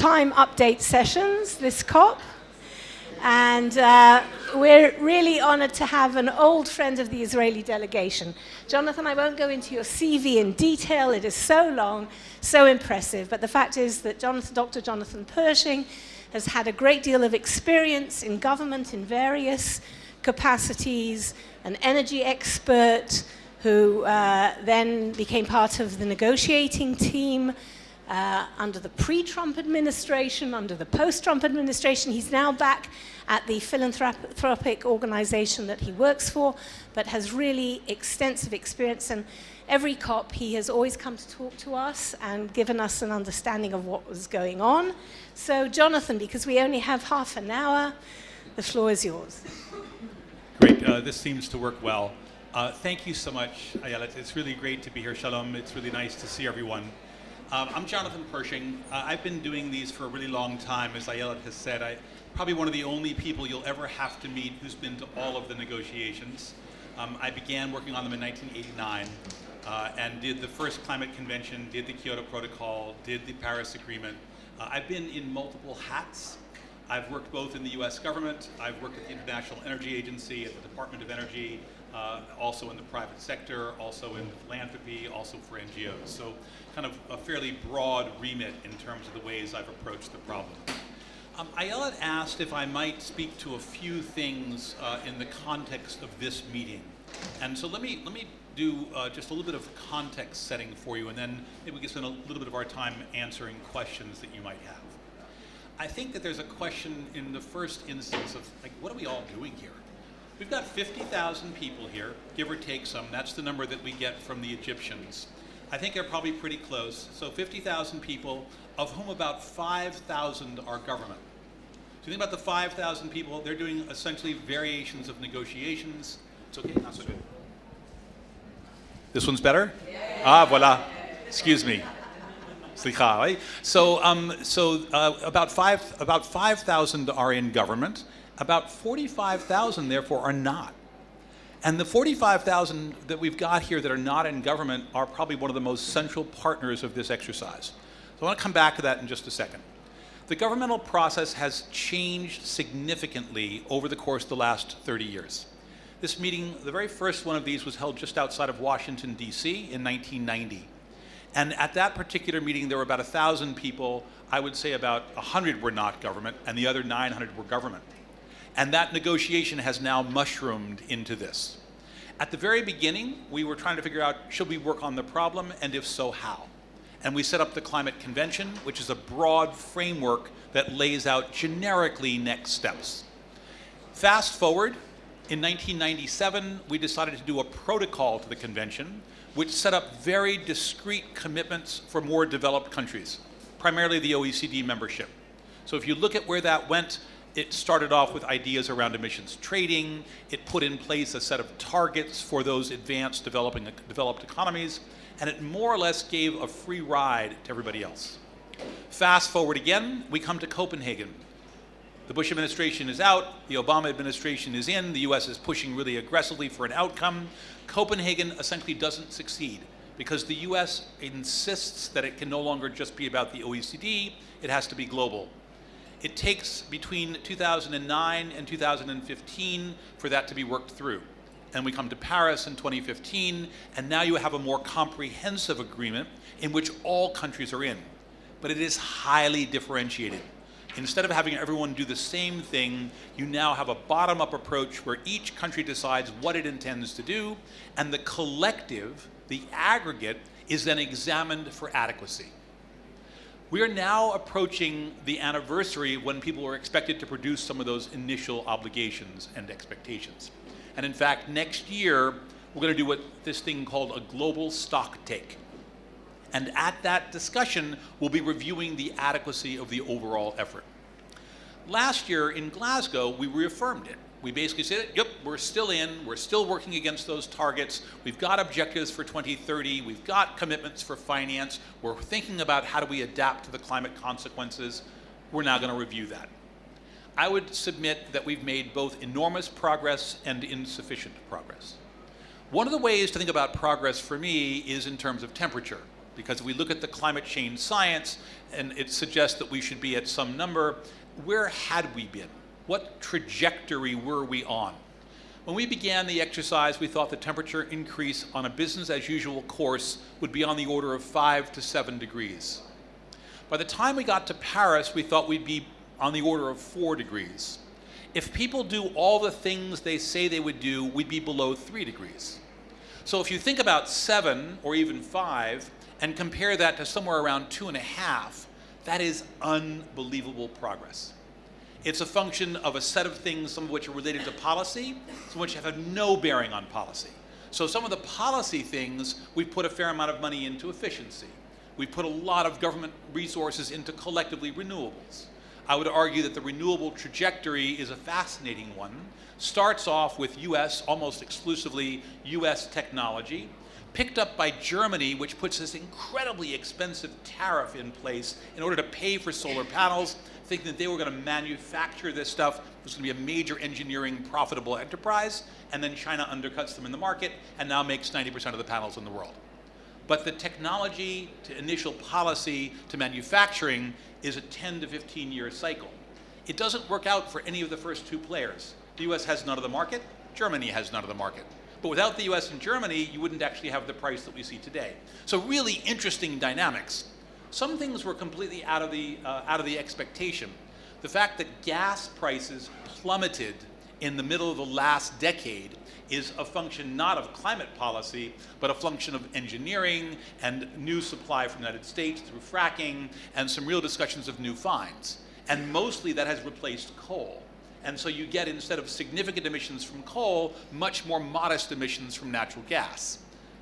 time update sessions, this COP. And we're really honored to have an old friend of the Israeli delegation. Jonathan, I won't go into your CV in detail. It is so long, so impressive. But the fact is that Dr. Jonathan Pershing has had a great deal of experience in government in various capacities, an energy expert who then became part of the negotiating team under the pre-Trump administration, under the post-Trump administration. He's now back at the philanthropic organization that he works for, but has really extensive experience. And every COP, he has always come to talk to us and given us an understanding of what was going on. So Jonathan, because we only have half an hour, the floor is yours. Great, this seems to work well. Thank you so much, Ayelet. It's really great to be here. Shalom, it's really nice to see everyone. I'm Jonathan Pershing. I've been doing these for a really long time. As Ayelet has said, I'm probably one of the only people you'll ever have to meet who's been to all of the negotiations. I began working on them in 1989 and did the first climate convention, did the Kyoto Protocol, did the Paris Agreement. I've been in multiple hats. I've worked both in the US government, I've worked at the International Energy Agency, at the Department of Energy, also in the private sector, also in philanthropy, also for NGOs. So kind of a fairly broad remit in terms of the ways I've approached the problem. Ayelet asked if I might speak to a few things in the context of this meeting. And so let me do just a little bit of context setting for you, and then maybe we can spend a little bit of our time answering questions that you might have. I think that there's a question in the first instance of, like, what are we all doing here? We've got 50,000 people here, give or take some. That's the number that we get from the Egyptians. I think they're probably pretty close. So 50,000 people, of whom about 5,000 are government. So you think about the 5,000 people, they're doing essentially variations of negotiations. It's okay, not so good. This one's better? Yeah. Ah, voila. Excuse me. Slicha, right? So, about 5,000 are in government. About 45,000, therefore, are not. And the 45,000 that we've got here that are not in government are probably one of the most central partners of this exercise. So I want to come back to that in just a second. The governmental process has changed significantly over the course of the last 30 years. This meeting, the very first one of these, was held just outside of Washington, D.C. in 1990. And at that particular meeting, there were about 1,000 people. I would say about 100 were not government, and the other 900 were government. And that negotiation has now mushroomed into this. At the very beginning, we were trying to figure out, should we work on the problem, and if so, how? And we set up the Climate Convention, which is a broad framework that lays out generically next steps. Fast forward, in 1997, we decided to do a protocol to the convention, which set up very discrete commitments for more developed countries, primarily the OECD membership. So if you look at where that went, it started off with ideas around emissions trading. It put in place a set of targets for those advanced developed economies, and it more or less gave a free ride to everybody else. Fast forward again, we come to Copenhagen. The Bush administration is out, the Obama administration is in, the US is pushing really aggressively for an outcome. Copenhagen essentially doesn't succeed because the US insists that it can no longer just be about the OECD, it has to be global. It takes between 2009 and 2015 for that to be worked through. And we come to Paris in 2015, and now you have a more comprehensive agreement in which all countries are in. But it is highly differentiated. Instead of having everyone do the same thing, you now have a bottom-up approach where each country decides what it intends to do, and the collective, the aggregate, is then examined for adequacy. We are now approaching the anniversary when people are expected to produce some of those initial obligations and expectations. And in fact, next year, we're going to do what this thing called a global stock take. And at that discussion, we'll be reviewing the adequacy of the overall effort. Last year in Glasgow, we reaffirmed it. We basically said, yep, we're still in, we're still working against those targets, we've got objectives for 2030, we've got commitments for finance, we're thinking about how do we adapt to the climate consequences. We're now going to review that. I would submit that we've made both enormous progress and insufficient progress. One of the ways to think about progress for me is in terms of temperature, because if we look at the climate change science, and it suggests that we should be at some number, where had we been? What trajectory were we on? When we began the exercise, we thought the temperature increase on a business as usual course would be on the order of 5 to 7 degrees. By the time we got to Paris, we thought we'd be on the order of 4 degrees. If people do all the things they say they would do, we'd be below 3 degrees. So if you think about 7 or even 5 and compare that to somewhere around 2.5, that is unbelievable progress. It's a function of a set of things, some of which are related to policy, some of which have no bearing on policy. So some of the policy things, we've put a fair amount of money into efficiency. We've put a lot of government resources into collectively renewables. I would argue that the renewable trajectory is a fascinating one. Starts off with US, almost exclusively US technology, picked up by Germany, which puts this incredibly expensive tariff in place in order to pay for solar panels, thinking that they were going to manufacture this stuff. It was going to be a major engineering profitable enterprise, and then China undercuts them in the market and now makes 90% of the panels in the world. But the technology to initial policy to manufacturing is a 10 to 15 year cycle. It doesn't work out for any of the first two players. The US has none of the market, Germany has none of the market. But without the US and Germany, you wouldn't actually have the price that we see today. So really interesting dynamics. Some things were completely out of the expectation. The fact that gas prices plummeted in the middle of the last decade is a function not of climate policy, but a function of engineering and new supply from the United States through fracking and some real discussions of new finds. And mostly that has replaced coal. And so you get, instead of significant emissions from coal, much more modest emissions from natural gas.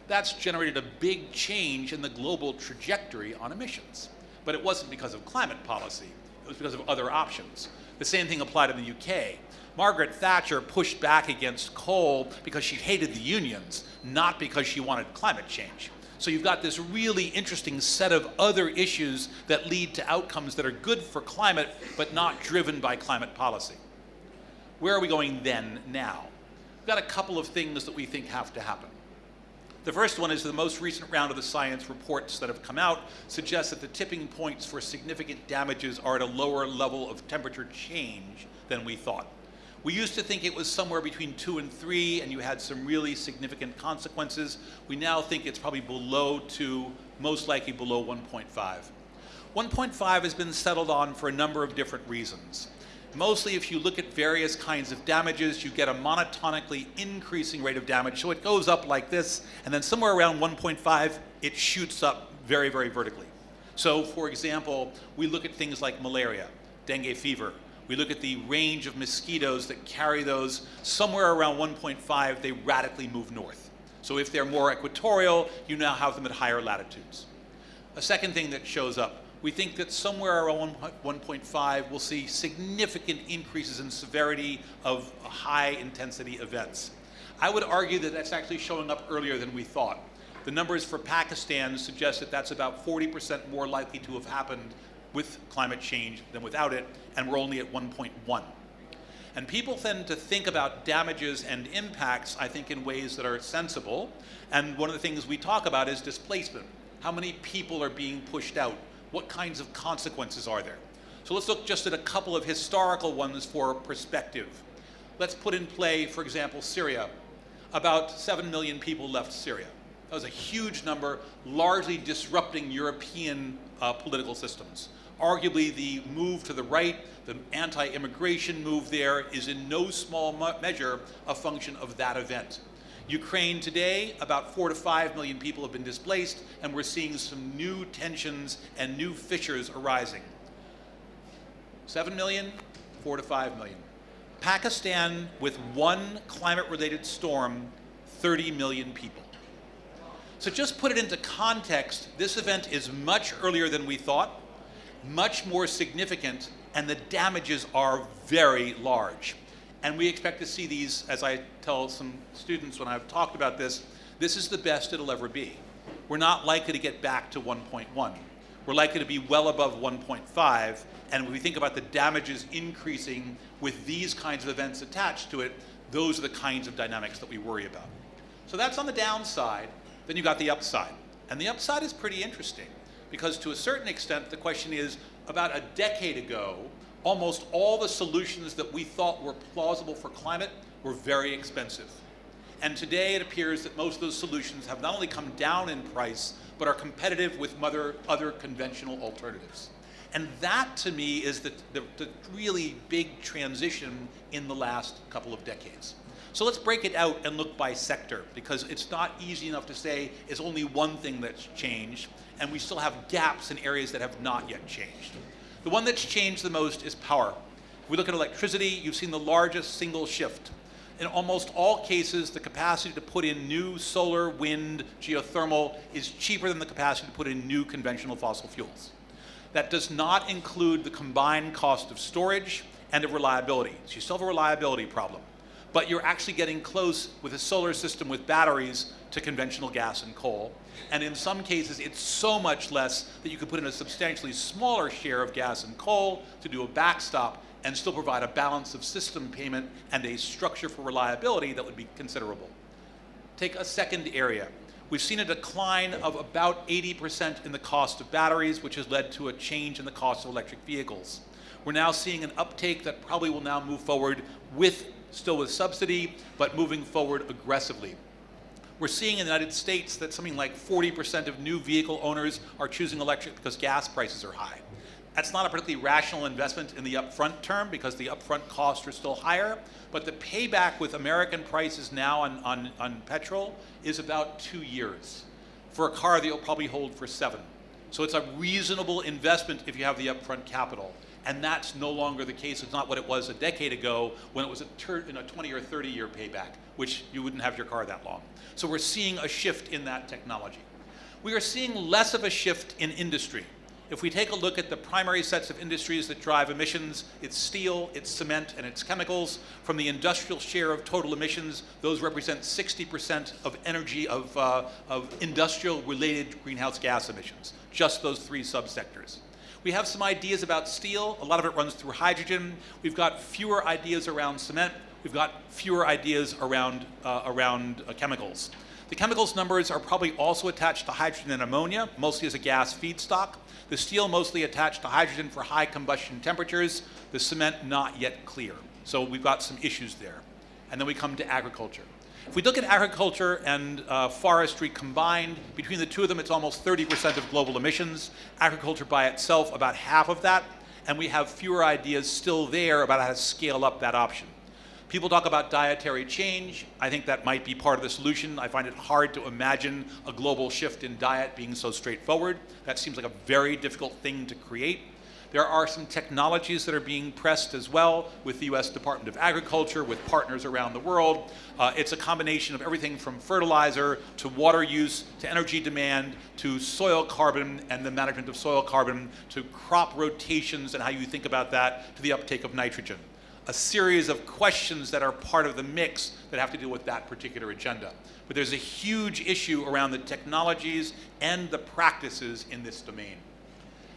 That's generated a big change in the global trajectory on emissions. But it wasn't because of climate policy. It was because of other options. The same thing applied in the UK. Margaret Thatcher pushed back against coal because she hated the unions, not because she wanted climate change. So you've got this really interesting set of other issues that lead to outcomes that are good for climate, but not driven by climate policy. Where are we going then, now? We've got a couple of things that we think have to happen. The first one is the most recent round of the science reports that have come out suggest that the tipping points for significant damages are at a lower level of temperature change than we thought. We used to think it was somewhere between 2 and 3, and you had some really significant consequences. We now think it's probably below 2, most likely below 1.5. 1.5 has been settled on for a number of different reasons. Mostly, if you look at various kinds of damages, you get a monotonically increasing rate of damage. So it goes up like this, and then somewhere around 1.5, it shoots up very, very vertically. So, for example, we look at things like malaria, dengue fever. We look at the range of mosquitoes that carry those. Somewhere around 1.5, they radically move north. So if they're more equatorial, you now have them at higher latitudes. A second thing that shows up, we think that somewhere around 1.5, we'll see significant increases in severity of high intensity events. I would argue that that's actually showing up earlier than we thought. The numbers for Pakistan suggest that that's about 40% more likely to have happened with climate change than without it, and we're only at 1.1. And people tend to think about damages and impacts, I think, in ways that are sensible. And one of the things we talk about is displacement. How many people are being pushed out? What kinds of consequences are there? So let's look just at a couple of historical ones for perspective. Let's put in play, for example, Syria. About 7 million people left Syria. That was a huge number, largely disrupting European political systems. Arguably, the move to the right, the anti-immigration move there, is in no small measure a function of that event. Ukraine today, about 4 to 5 million people have been displaced, and we're seeing some new tensions and new fissures arising. 7 million, 4 to 5 million. Pakistan, with one climate-related storm, 30 million people. So just put it into context, this event is much earlier than we thought, much more significant, and the damages are very large. And we expect to see these, as I tell some students when I've talked about this is the best it'll ever be. We're not likely to get back to 1.1. We're likely to be well above 1.5, and when we think about the damages increasing with these kinds of events attached to it, those are the kinds of dynamics that we worry about. So that's on the downside. Then you've got the upside. And the upside is pretty interesting, because to a certain extent, the question is, about a decade ago, almost all the solutions that we thought were plausible for climate were very expensive. And today it appears that most of those solutions have not only come down in price, but are competitive with other conventional alternatives. And that, to me, is the really big transition in the last couple of decades. So let's break it out and look by sector, because it's not easy enough to say it's only one thing that's changed, and we still have gaps in areas that have not yet changed. The one that's changed the most is power. If we look at electricity, you've seen the largest single shift. In almost all cases, the capacity to put in new solar, wind, geothermal is cheaper than the capacity to put in new conventional fossil fuels. That does not include the combined cost of storage and of reliability. So you still have a reliability problem, but you're actually getting close with a solar system with batteries to conventional gas and coal. And in some cases, it's so much less that you could put in a substantially smaller share of gas and coal to do a backstop and still provide a balance of system payment and a structure for reliability that would be considerable. Take a second area. We've seen a decline of about 80% in the cost of batteries, which has led to a change in the cost of electric vehicles. We're now seeing an uptake that probably will now move forward still with subsidy, but moving forward aggressively. We're seeing in the United States that something like 40% of new vehicle owners are choosing electric because gas prices are high. That's not a particularly rational investment in the upfront term, because the upfront costs are still higher, but the payback with American prices now on petrol is about 2 years for a car that you'll probably hold for 7. So it's a reasonable investment if you have the upfront capital. And that's no longer the case. It's not what it was a decade ago when it was in a 20 or 30 year payback, which you wouldn't have your car that long. So we're seeing a shift in that technology. We are seeing less of a shift in industry. If we take a look at the primary sets of industries that drive emissions, it's steel, it's cement, and it's chemicals. From the industrial share of total emissions, those represent 60% of energy of industrial-related greenhouse gas emissions, just those 3 subsectors. We have some ideas about steel. A lot of it runs through hydrogen. We've got fewer ideas around cement. We've got fewer ideas around chemicals. The chemicals numbers are probably also attached to hydrogen and ammonia, mostly as a gas feedstock. The steel mostly attached to hydrogen for high combustion temperatures. The cement not yet clear. So we've got some issues there. And then we come to agriculture. If we look at agriculture and forestry combined, between the two of them, it's almost 30% of global emissions. Agriculture by itself, about half of that. And we have fewer ideas still there about how to scale up that option. People talk about dietary change. I think that might be part of the solution. I find it hard to imagine a global shift in diet being so straightforward. That seems like a very difficult thing to create. There are some technologies that are being pressed as well with the US Department of Agriculture, with partners around the world. It's a combination of everything from fertilizer to water use to energy demand to soil carbon and the management of soil carbon to crop rotations and how you think about that to the uptake of nitrogen. A series of questions that are part of the mix that have to do with that particular agenda. But there's a huge issue around the technologies and the practices in this domain.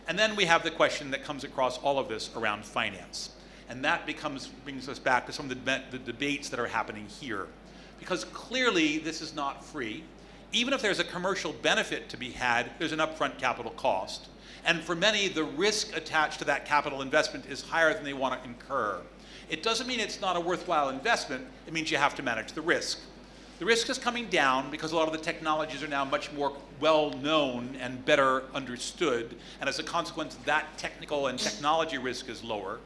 And then we have the question that comes across all of this around finance. And that brings us back to some of the debates that are happening here. Because clearly this is not free. Even if there's a commercial benefit to be had, there's an upfront capital cost. And for many, the risk attached to that capital investment is higher than they want to incur. It doesn't mean it's not a worthwhile investment. It means you have to manage the risk. The risk is coming down because a lot of the technologies are now much more well-known and better understood. And as a consequence, that technical and technology risk is lower.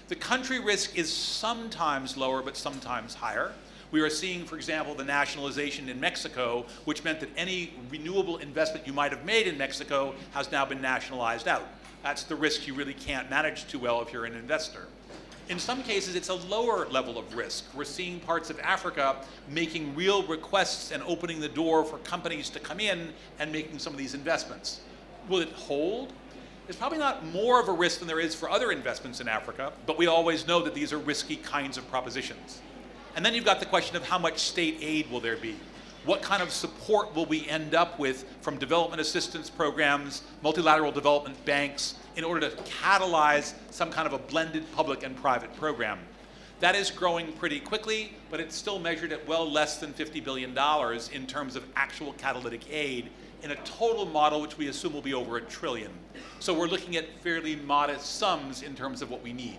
The country risk is sometimes lower, but sometimes higher. We are seeing, for example, the nationalization in Mexico, which meant that any renewable investment you might have made in Mexico has now been nationalized out. That's the risk you really can't manage too well if you're an investor. In some cases, it's a lower level of risk. We're seeing parts of Africa making real requests and opening the door for companies to come in and making some of these investments. Will it hold? There's probably not more of a risk than there is for other investments in Africa, but we always know that these are risky kinds of propositions. And then you've got the question of how much state aid will there be? What kind of support will we end up with from development assistance programs, multilateral development banks, in order to catalyze some kind of a blended public and private program? That is growing pretty quickly, but it's still measured at well less than $50 billion in terms of actual catalytic aid in a total model which we assume will be over $1 trillion. So we're looking at fairly modest sums in terms of what we need.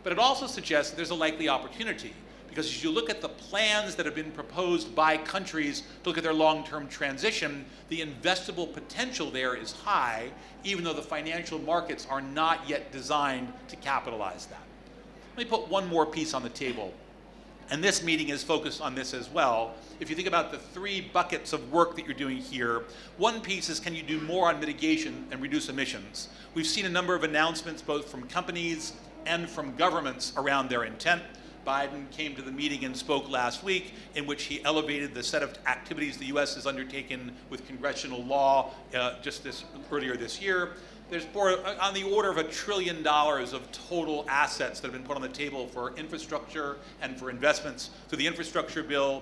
But it also suggests that there's a likely opportunity, because as you look at the plans that have been proposed by countries to look at their long-term transition, the investable potential there is high, even though the financial markets are not yet designed to capitalize that. Let me put one more piece on the table. And this meeting is focused on this as well. If you think about the 3 buckets of work that you're doing here, one piece is, can you do more on mitigation and reduce emissions? We've seen a number of announcements both from companies and from governments around their intent. Biden came to the meeting and spoke last week, in which he elevated the set of activities the U.S. has undertaken with congressional law earlier this year. There's on the order of $1 trillion of total assets that have been put on the table for infrastructure and for investments through the infrastructure bill,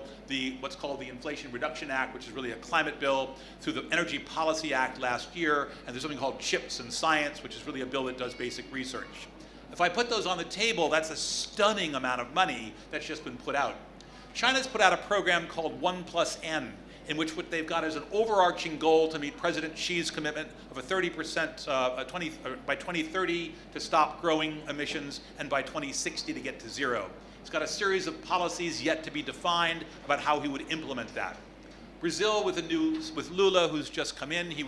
what's called the Inflation Reduction Act, which is really a climate bill, through the Energy Policy Act last year, and there's something called CHIPS and Science, which is really a bill that does basic research. If I put those on the table, that's a stunning amount of money that's just been put out. China's put out a program called 1+N, in which what they've got is an overarching goal to meet President Xi's commitment of a 30% by 2030 to stop growing emissions, and by 2060 to get to zero. He's got a series of policies yet to be defined about how he would implement that. Brazil, with Lula, who's just come in, he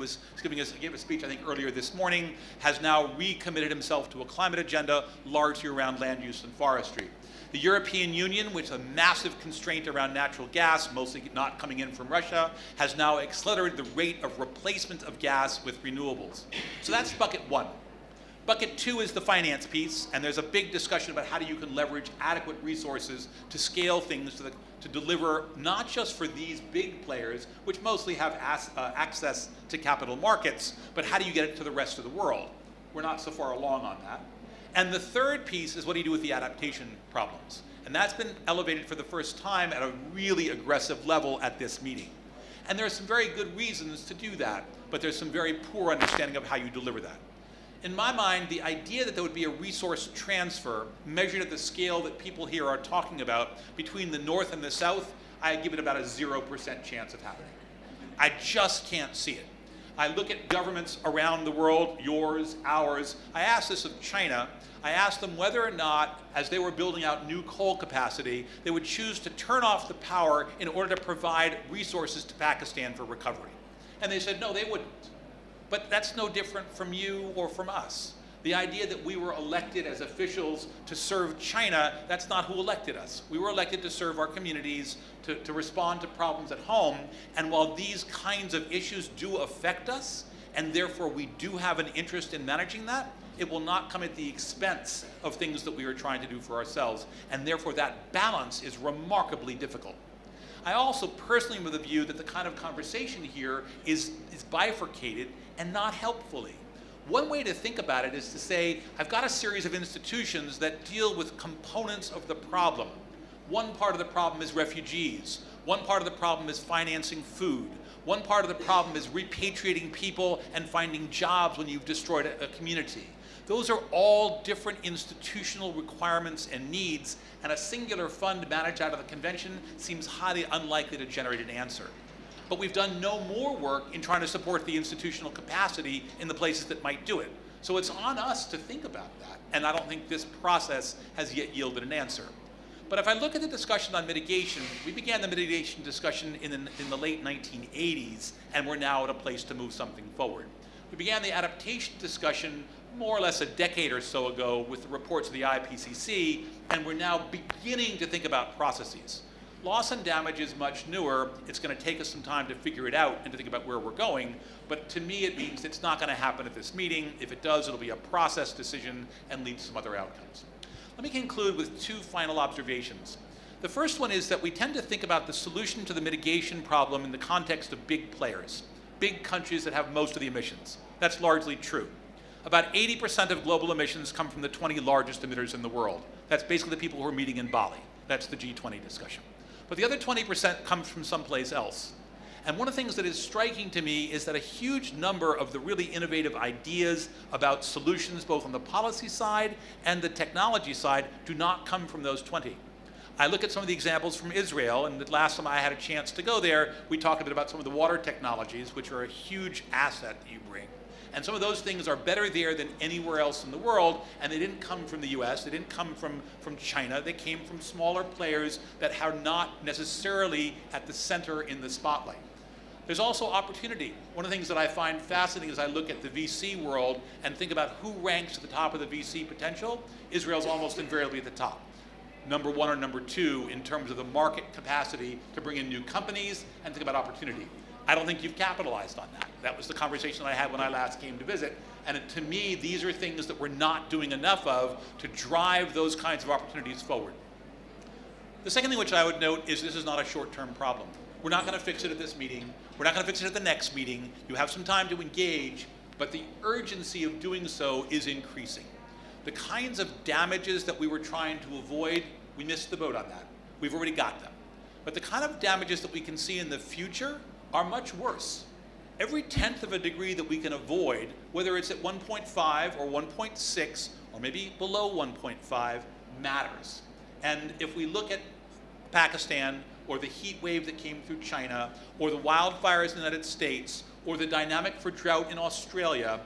gave a speech, I think, earlier this morning, has now recommitted himself to a climate agenda largely around land use and forestry. The European Union, which is a massive constraint around natural gas, mostly not coming in from Russia, has now accelerated the rate of replacement of gas with renewables. So that's bucket 1. Bucket 2 is the finance piece, and there's a big discussion about how you can leverage adequate resources to scale things to deliver not just for these big players, which mostly have access to capital markets, but how do you get it to the rest of the world? We're not so far along on that. And the third piece is, what do you do with the adaptation problems? And that's been elevated for the first time at a really aggressive level at this meeting. And there are some very good reasons to do that, but there's some very poor understanding of how you deliver that. In my mind, the idea that there would be a resource transfer measured at the scale that people here are talking about between the North and the South, I give it about a 0% chance of happening. I just can't see it. I look at governments around the world, yours, ours. I asked this of China. I asked them whether or not, as they were building out new coal capacity, they would choose to turn off the power in order to provide resources to Pakistan for recovery. And they said, no, they wouldn't. But that's no different from you or from us. The idea that we were elected as officials to serve China, that's not who elected us. We were elected to serve our communities, to respond to problems at home. And while these kinds of issues do affect us, and therefore we do have an interest in managing that, it will not come at the expense of things that we are trying to do for ourselves. And therefore that balance is remarkably difficult. I also personally am of the view that the kind of conversation here is bifurcated and not helpfully. One way to think about it is to say, I've got a series of institutions that deal with components of the problem. One part of the problem is refugees. One part of the problem is financing food. One part of the problem is repatriating people and finding jobs when you've destroyed a community. Those are all different institutional requirements and needs, and a singular fund managed out of the convention seems highly unlikely to generate an answer. But we've done no more work in trying to support the institutional capacity in the places that might do it. So it's on us to think about that, and I don't think this process has yet yielded an answer. But if I look at the discussion on mitigation, we began the mitigation discussion in the late 1980s, and we're now at a place to move something forward. We began the adaptation discussion more or less a decade or so ago with the reports of the IPCC, and we're now beginning to think about processes. Loss and damage is much newer. It's going to take us some time to figure it out and to think about where we're going, but to me it means it's not going to happen at this meeting. If it does, it'll be a process decision and lead to some other outcomes. Let me conclude with 2 final observations. The first one is that we tend to think about the solution to the mitigation problem in the context of big players, big countries that have most of the emissions. That's largely true. About 80% of global emissions come from the 20 largest emitters in the world. That's basically the people who are meeting in Bali. That's the G20 discussion. But the other 20% comes from someplace else. And one of the things that is striking to me is that a huge number of the really innovative ideas about solutions, both on the policy side and the technology side, do not come from those 20. I look at some of the examples from Israel, and the last time I had a chance to go there, we talked a bit about some of the water technologies, which are a huge asset that you bring. And some of those things are better there than anywhere else in the world, and they didn't come from the US, they didn't come from China, they came from smaller players that are not necessarily at the center in the spotlight. There's also opportunity. One of the things that I find fascinating as I look at the VC world and think about who ranks at the top of the VC potential, Israel's almost invariably at the top. Number 1 or number 2 in terms of the market capacity to bring in new companies and think about opportunity. I don't think you've capitalized on that. That was the conversation I had when I last came to visit. And to me, these are things that we're not doing enough of to drive those kinds of opportunities forward. The second thing which I would note is this is not a short-term problem. We're not going to fix it at this meeting. We're not going to fix it at the next meeting. You have some time to engage, but the urgency of doing so is increasing. The kinds of damages that we were trying to avoid, we missed the boat on that. We've already got them. But the kind of damages that we can see in the future are much worse. Every 1/10 of a degree that we can avoid, whether it's at 1.5 or 1.6 or maybe below 1.5, matters. And if we look at Pakistan or the heat wave that came through China or the wildfires in the United States or the dynamic for drought in Australia,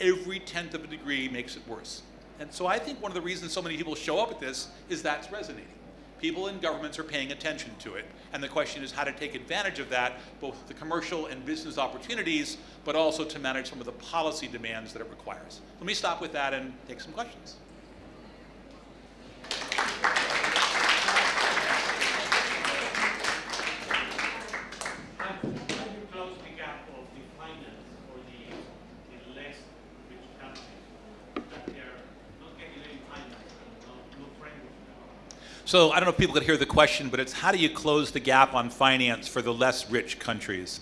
every 1/10 of a degree makes it worse. And so I think one of the reasons so many people show up at this is that's resonating. People in governments are paying attention to it. And the question is how to take advantage of that, both the commercial and business opportunities, but also to manage some of the policy demands that it requires. Let me stop with that and take some questions. How do you close the gap of the finance for the less rich countries that they're not getting any finance and no framework? So I don't know if people could hear the question, but it's how do you close the gap on finance for the less rich countries?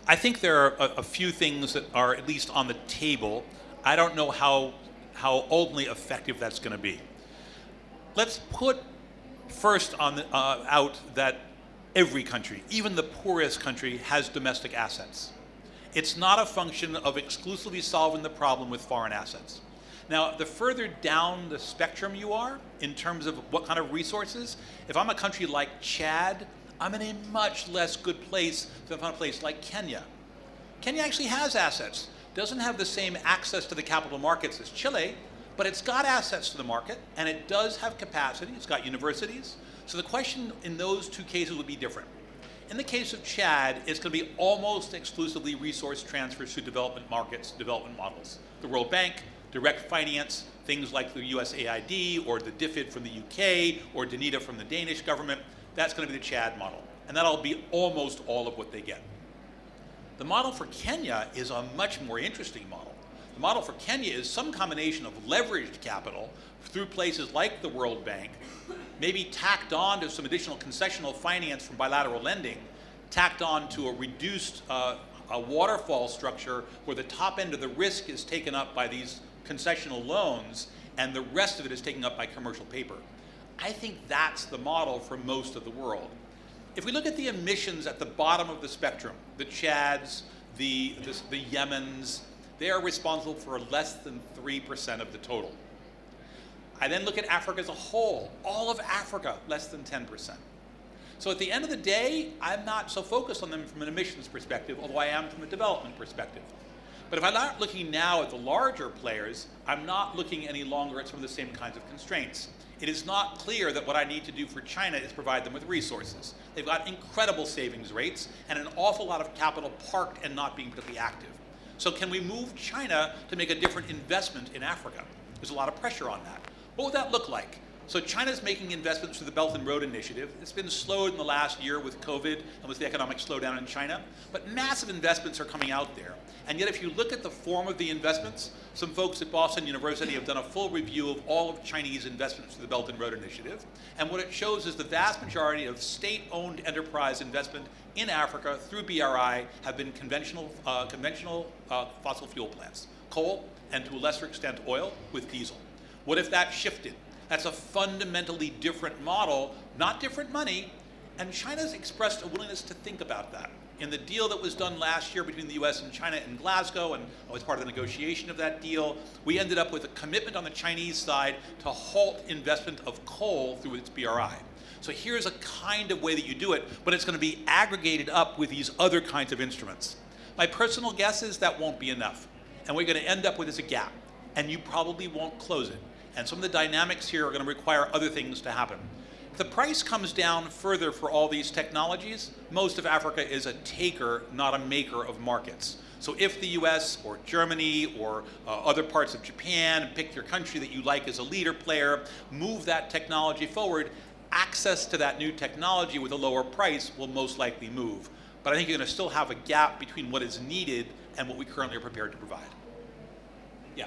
I think there are a few things that are at least on the table. I don't know how ultimately effective that's going to be. Let's put first on out that every country, even the poorest country, has domestic assets. It's not a function of exclusively solving the problem with foreign assets. Now, the further down the spectrum you are in terms of what kind of resources, if I'm a country like Chad, I'm in a much less good place than if I'm a place like Kenya. Kenya actually has assets, doesn't have the same access to the capital markets as Chile, but it's got assets to the market, and it does have capacity. It's got universities. So the question in those two cases would be different. In the case of Chad, it's going to be almost exclusively resource transfers to development markets, development models. The World Bank, direct finance, things like the USAID or the DFID from the UK or DANITA from the Danish government, that's going to be the Chad model. And that'll be almost all of what they get. The model for Kenya is a much more interesting model. The model for Kenya is some combination of leveraged capital through places like the World Bank, maybe tacked on to some additional concessional finance from bilateral lending, tacked on to a reduced a waterfall structure where the top end of the risk is taken up by these concessional loans and the rest of it is taken up by commercial paper. I think that's the model for most of the world. If we look at the emissions at the bottom of the spectrum, the Chads, the Yemens, they are responsible for less than 3% of the total. I then look at Africa as a whole, all of Africa, less than 10%. So at the end of the day, I'm not so focused on them from an emissions perspective, although I am from a development perspective. But if I'm not looking now at the larger players, I'm not looking any longer at some of the same kinds of constraints. It is not clear that what I need to do for China is provide them with resources. They've got incredible savings rates and an awful lot of capital parked and not being particularly active. So can we move China to make a different investment in Africa? There's a lot of pressure on that. What would that look like? So China's making investments through the Belt and Road Initiative. It's been slowed in the last year with COVID and with the economic slowdown in China, but massive investments are coming out there. And yet if you look at the form of the investments, some folks at Boston University have done a full review of all of Chinese investments through the Belt and Road Initiative. And what it shows is the vast majority of state-owned enterprise investment in Africa through BRI have been conventional fossil fuel plants, coal, and to a lesser extent oil with diesel. What if that shifted? That's a fundamentally different model, not different money, and China's expressed a willingness to think about that. In the deal that was done last year between the US and China in Glasgow, and I was part of the negotiation of that deal, we ended up with a commitment on the Chinese side to halt investment of coal through its BRI. So here's a kind of way that you do it, but it's going to be aggregated up with these other kinds of instruments. My personal guess is that won't be enough. And what you're going to end up with is a gap. And you probably won't close it. And some of the dynamics here are going to require other things to happen. If the price comes down further for all these technologies, most of Africa is a taker, not a maker of markets. So if the US or Germany or other parts of Japan, pick your country that you like as a leader player, move that technology forward, access to that new technology with a lower price will most likely move. But I think you're going to still have a gap between what is needed and what we currently are prepared to provide. Yeah.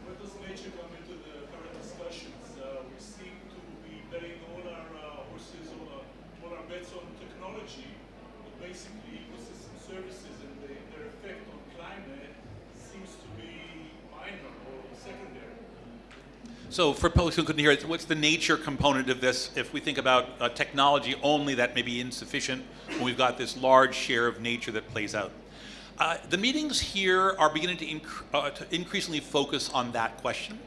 Where does nature come into the current discussions? We seem to be betting all our horses, all our bets on technology, but basically ecosystem services and their effect on climate seems to be minor or secondary. So for folks who couldn't hear it, what's the nature component of this? If we think about technology only, that may be insufficient when we've got this large share of nature that plays out. The meetings here are beginning to increasingly focus on that question.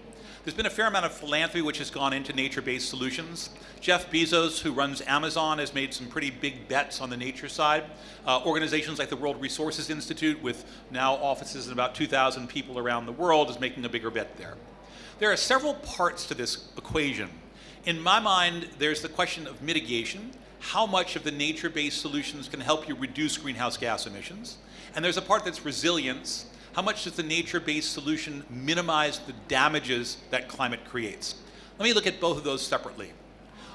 There's been a fair amount of philanthropy which has gone into nature-based solutions. Jeff Bezos, who runs Amazon, has made some pretty big bets on the nature side. Organizations like the World Resources Institute, with now offices in about 2,000 people around the world, is making a bigger bet there. There are several parts to this equation. In my mind, there's the question of mitigation. How much of the nature-based solutions can help you reduce greenhouse gas emissions? And there's a part that's resilience. How much does the nature-based solution minimize the damages that climate creates? Let me look at both of those separately.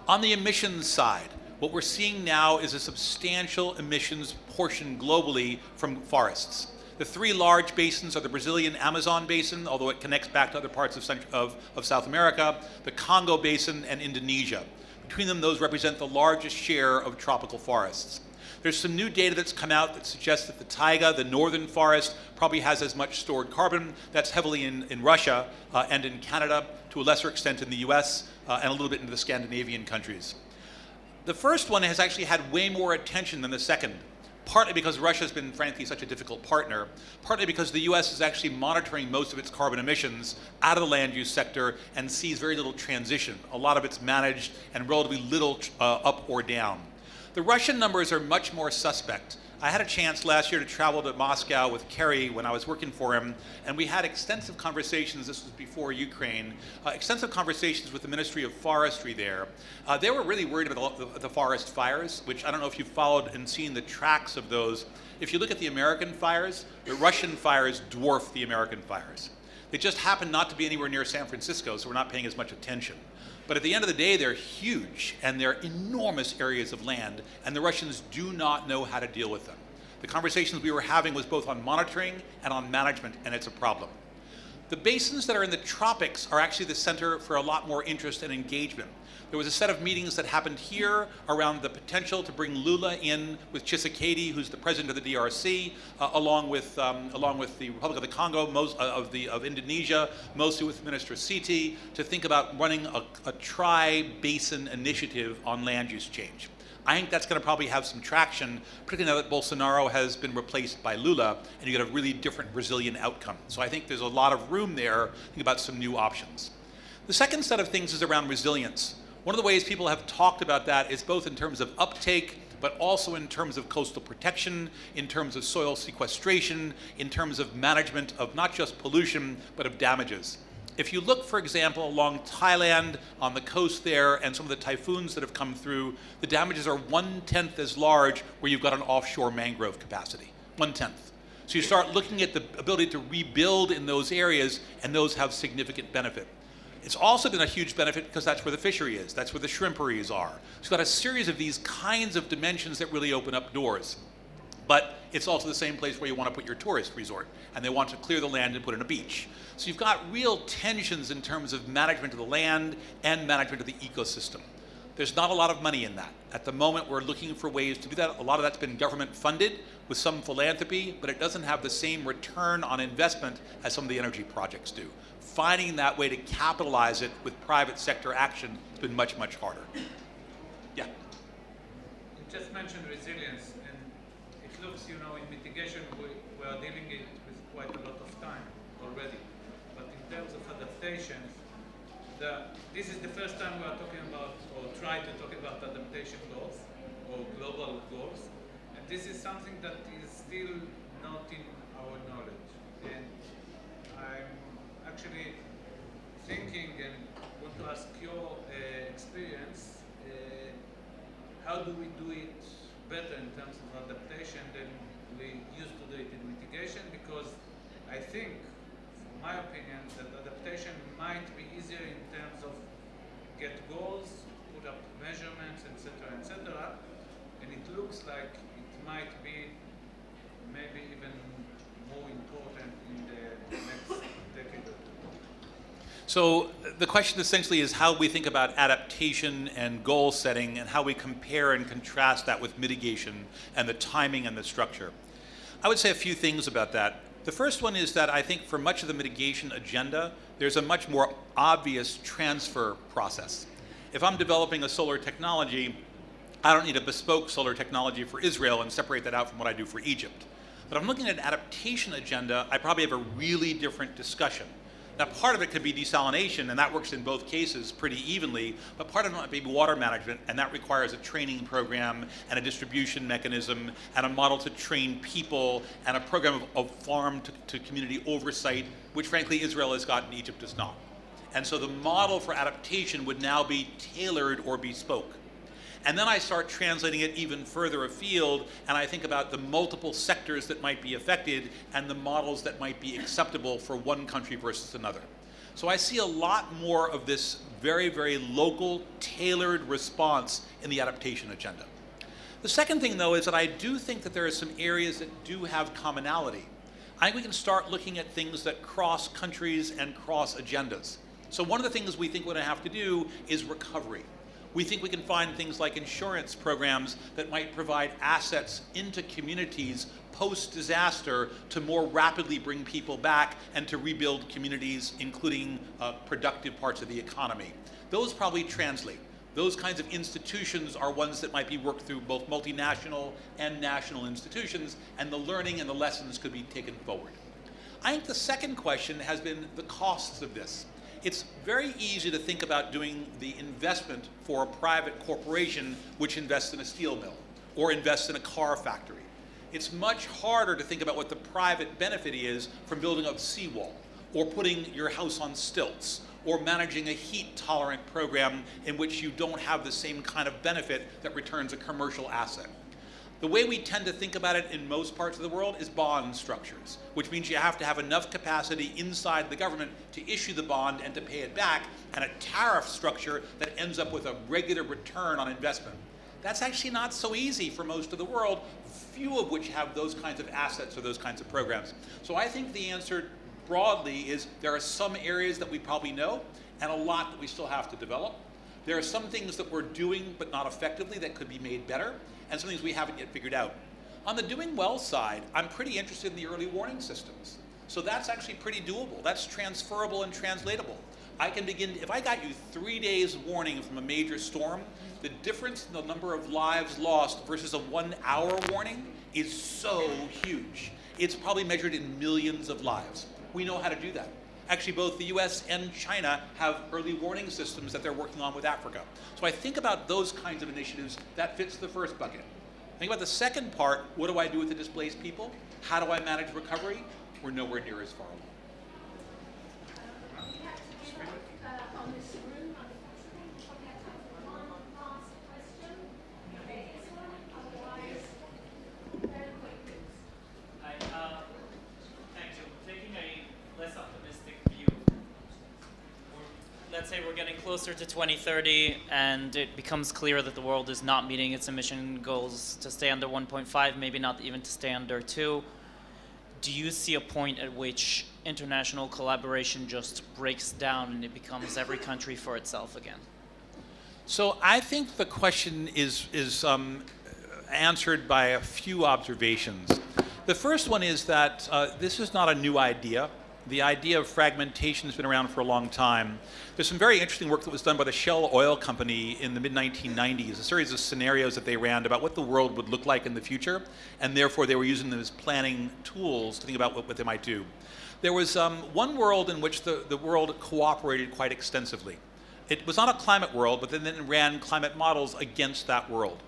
On the emissions side, what we're seeing now is a substantial emissions portion globally from forests. The three large basins are the Brazilian Amazon basin, although it connects back to other parts of South America, the Congo basin, and Indonesia. Between them, those represent the largest share of tropical forests. There's some new data that's come out that suggests that the taiga, the northern forest, probably has as much stored carbon. That's heavily in Russia and in Canada, to a lesser extent in the US, and a little bit into the Scandinavian countries. The first one has actually had way more attention than the second, partly because Russia has been, frankly, such a difficult partner, partly because the US is actually monitoring most of its carbon emissions out of the land use sector and sees very little transition. A lot of it's managed and relatively little up or down. The Russian numbers are much more suspect. I had a chance last year to travel to Moscow with Kerry when I was working for him, and we had extensive conversations, this was before Ukraine, extensive conversations with the Ministry of Forestry there. They were really worried about the forest fires, which I don't know if you've followed and seen the tracks of those. If you look at the American fires, the Russian fires dwarf the American fires. They just happen not to be anywhere near San Francisco, so we're not paying as much attention. But at the end of the day, they're huge, and they're enormous areas of land, and the Russians do not know how to deal with them. The conversations we were having was both on monitoring and on management, and it's a problem. The basins that are in the tropics are actually the center for a lot more interest and engagement. There was a set of meetings that happened here around the potential to bring Lula in with Tshisekedi, who's the president of the DRC, along with the Republic of the Congo, of Indonesia, mostly with Minister Siti, to think about running a tri-basin initiative on land use change. I think that's going to probably have some traction, particularly now that Bolsonaro has been replaced by Lula, and you get a really different Brazilian outcome. So I think there's a lot of room there to think about some new options. The second set of things is around resilience. One of the ways people have talked about that is both in terms of uptake, but also in terms of coastal protection, in terms of soil sequestration, in terms of management of not just pollution, but of damages. If you look, for example, along Thailand, on the coast there, and some of the typhoons that have come through, the damages are 1/10 as large where you've got an offshore mangrove capacity, 1/10. So you start looking at the ability to rebuild in those areas, and those have significant benefit. It's also been a huge benefit because that's where the fishery is, that's where the shrimperies are. So you've got a series of these kinds of dimensions that really open up doors. But it's also the same place where you want to put your tourist resort, and they want to clear the land and put in a beach. So you've got real tensions in terms of management of the land and management of the ecosystem. There's not a lot of money in that. At the moment, we're looking for ways to do that. A lot of that's been government funded with some philanthropy, but it doesn't have the same return on investment as some of the energy projects do. Finding that way to capitalize it with private sector action has been much, much harder. Yeah? You just mentioned resilience, and if looks, you know, in mitigation, we are dealing it with quite a lot of time already. But in terms of adaptation, this is the first time we are talking about, or try to talk about adaptation goals, or global goals. And this is something that is still not in our knowledge. And I'm actually thinking and want to ask your experience, how do we do it better in terms of adaptation than we used to do it in mitigation? Because I think, from my opinion, that adaptation might be easier in terms of get goals, put up measurements, etc., and it looks like it might be maybe even more important in the next decade or two. So the question essentially is how we think about adaptation and goal setting and how we compare and contrast that with mitigation and the timing and the structure. I would say a few things about that. The first one is that I think for much of the mitigation agenda, there's a much more obvious transfer process. If I'm developing a solar technology, I don't need a bespoke solar technology for Israel and separate that out from what I do for Egypt. But if I'm looking at an adaptation agenda, I probably have a really different discussion. Now, part of it could be desalination, and that works in both cases pretty evenly, but part of it might be water management, and that requires a training program and a distribution mechanism and a model to train people and a program of farm to community oversight, which frankly Israel has got and Egypt does not. And so the model for adaptation would now be tailored or bespoke. And then I start translating it even further afield, and I think about the multiple sectors that might be affected and the models that might be acceptable for one country versus another. So I see a lot more of this very, very local, tailored response in the adaptation agenda. The second thing, though, is that I do think that there are some areas that do have commonality. I think we can start looking at things that cross countries and cross agendas. So one of the things we think we're going to have to do is recovery. We think we can find things like insurance programs that might provide assets into communities post-disaster to more rapidly bring people back and to rebuild communities, including productive parts of the economy. Those probably translate. Those kinds of institutions are ones that might be worked through both multinational and national institutions, and the learning and the lessons could be taken forward. I think the second question has been the costs of this. It's very easy to think about doing the investment for a private corporation which invests in a steel mill or invests in a car factory. It's much harder to think about what the private benefit is from building a seawall or putting your house on stilts or managing a heat-tolerant program in which you don't have the same kind of benefit that returns a commercial asset. The way we tend to think about it in most parts of the world is bond structures, which means you have to have enough capacity inside the government to issue the bond and to pay it back, and a tariff structure that ends up with a regular return on investment. That's actually not so easy for most of the world, few of which have those kinds of assets or those kinds of programs. So I think the answer broadly is there are some areas that we probably know and a lot that we still have to develop. There are some things that we're doing but not effectively that could be made better, and some things we haven't yet figured out. On the doing well side, I'm pretty interested in the early warning systems. So that's actually pretty doable. That's transferable and translatable. I can begin, if I got you 3 days warning from a major storm, the difference in the number of lives lost versus a 1 hour warning is so huge. It's probably measured in millions of lives. We know how to do that. Actually, both the US and China have early warning systems that they're working on with Africa. So I think about those kinds of initiatives. That fits the first bucket. Think about the second part. What do I do with the displaced people? How do I manage recovery? We're nowhere near as far along. Let's say we're getting closer to 2030 and it becomes clear that the world is not meeting its emission goals to stay under 1.5, maybe not even to stay under 2. Do you see a point at which international collaboration just breaks down and it becomes every country for itself again? So I think the question is answered by a few observations. The first one is that this is not a new idea. the idea of fragmentation has been around for a long time. There's some very interesting work that was done by the Shell Oil Company in the mid-1990s, a series of scenarios that they ran about what the world would look like in the future, and therefore they were using them as planning tools to think about what they might do. There was one world in which the world cooperated quite extensively. It was not a climate world, but then ran climate models against that world.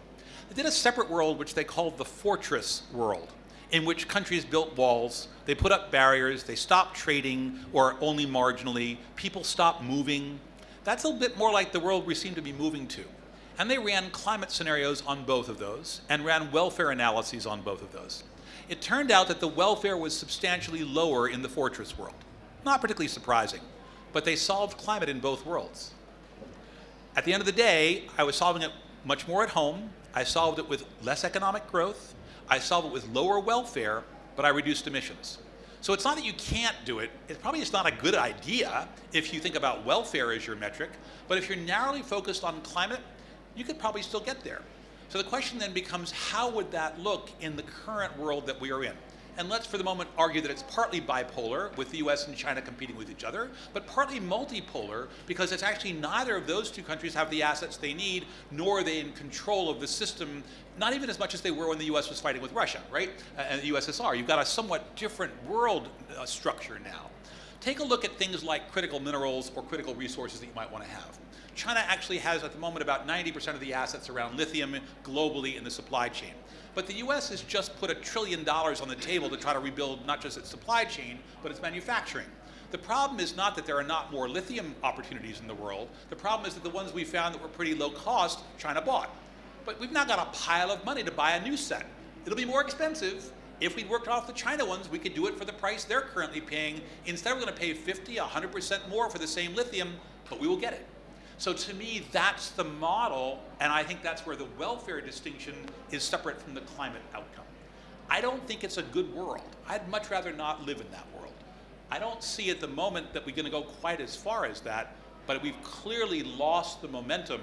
They did a separate world which they called the fortress world, in which countries built walls, they put up barriers, they stopped trading, or only marginally, people stopped moving. That's a bit more like the world we seem to be moving to. And they ran climate scenarios on both of those, and ran welfare analyses on both of those. It turned out that the welfare was substantially lower in the fortress world. Not particularly surprising, but they solved climate in both worlds. At the end of the day, I was solving it much more at home. I solved it with less economic growth. I solved it with lower welfare, but I reduced emissions. So it's not that you can't do it. It's probably just not a good idea if you think about welfare as your metric. But if you're narrowly focused on climate, you could probably still get there. So the question then becomes, how would that look in the current world that we are in? And let's for the moment argue that it's partly bipolar, with the US and China competing with each other, but partly multipolar, because it's actually neither of those two countries have the assets they need, nor are they in control of the system, not even as much as they were when the US was fighting with Russia, right? And the USSR. You've got a somewhat different world structure now. Take a look at things like critical minerals or critical resources that you might want to have. China actually has at the moment about 90% of the assets around lithium globally in the supply chain. But the US has just put $1 trillion on the table to try to rebuild not just its supply chain, but its manufacturing. The problem is not that there are not more lithium opportunities in the world. The problem is that the ones we found that were pretty low cost, China bought. But we've now got a pile of money to buy a new set. It'll be more expensive. If we worked off the China ones, we could do it for the price they're currently paying. Instead, we're going to pay 50, 100% more for the same lithium, but we will get it. So to me, that's the model, and I think that's where the welfare distinction is separate from the climate outcome. I don't think it's a good world. I'd much rather not live in that world. I don't see at the moment that we're going to go quite as far as that, but we've clearly lost the momentum,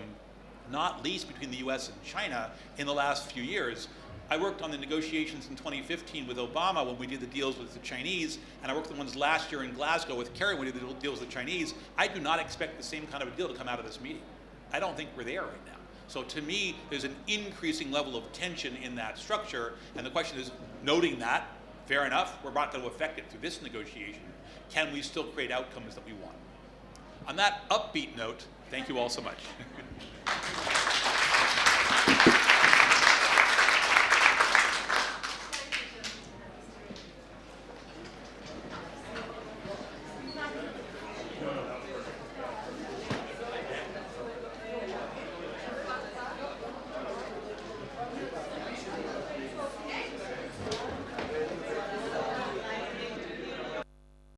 not least between the US and China, in the last few years. I worked on the negotiations in 2015 with Obama when we did the deals with the Chinese, and I worked on the ones last year in Glasgow with Kerry when we did the deals with the Chinese. I do not expect the same kind of a deal to come out of this meeting. I don't think we're there right now. So to me, there's an increasing level of tension in that structure, and the question is, noting that, fair enough, we're not going to affect it through this negotiation. Can we still create outcomes that we want? On that upbeat note, thank you all so much.